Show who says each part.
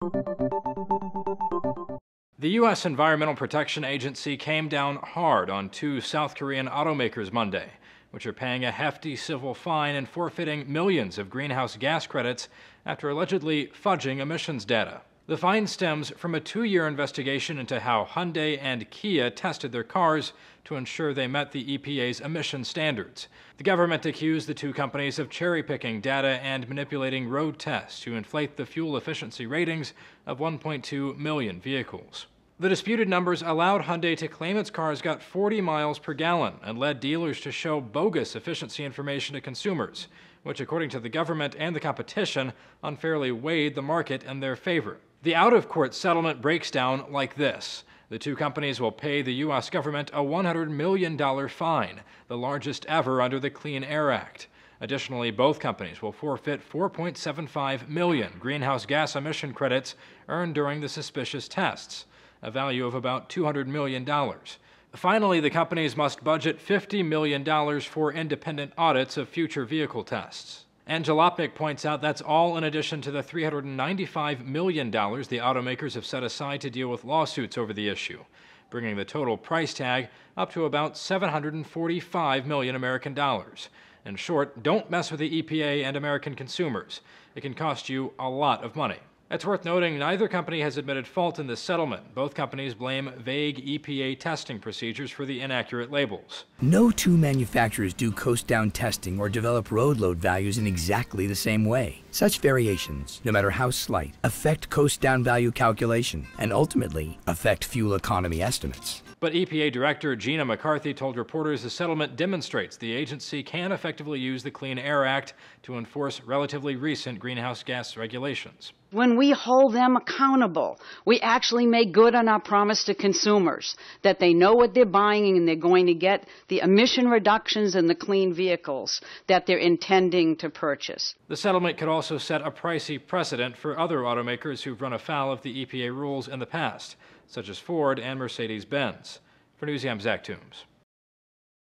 Speaker 1: The U.S. Environmental Protection Agency came down hard on two South Korean automakers Monday, which are paying a hefty civil fine and forfeiting millions of greenhouse gas credits after allegedly fudging emissions data. The fine stems from a 2-year investigation into how Hyundai and Kia tested their cars to ensure they met the EPA's emission standards. The government accused the two companies of cherry-picking data and manipulating road tests to inflate the fuel efficiency ratings of 1.2 million vehicles. The disputed numbers allowed Hyundai to claim its cars got 40 miles per gallon and led dealers to show bogus efficiency information to consumers, which, according to the government and the competition, unfairly weighed the market in their favor. The out-of-court settlement breaks down like this. The two companies will pay the U.S. government a $100 million fine, the largest ever under the Clean Air Act. Additionally, both companies will forfeit 4.75 million greenhouse gas emission credits earned during the suspicious tests, a value of about $200 million. Finally, the companies must budget $50 million for independent audits of future vehicle tests. And Jalopnik points out that's all in addition to the $395 million the automakers have set aside to deal with lawsuits over the issue, bringing the total price tag up to about $745 million American dollars. In short, don't mess with the EPA and American consumers. It can cost you a lot of money. It's worth noting neither company has admitted fault in this settlement. Both companies blame vague EPA testing procedures for the inaccurate labels.
Speaker 2: No two manufacturers do coast-down testing or develop road load values in exactly the same way. Such variations, no matter how slight, affect coast-down value calculation and ultimately affect fuel economy estimates.
Speaker 1: But EPA Director Gina McCarthy told reporters the settlement demonstrates the agency can effectively use the Clean Air Act to enforce relatively recent greenhouse gas regulations.
Speaker 3: When we hold them accountable, we actually make good on our promise to consumers that they know what they're buying and they're going to get the emission reductions and the clean vehicles that they're intending to purchase.
Speaker 1: The settlement could also set a pricey precedent for other automakers who've run afoul of the EPA rules in the past, such as Ford and Mercedes-Benz. For Newsy, I'm Zach Toombs.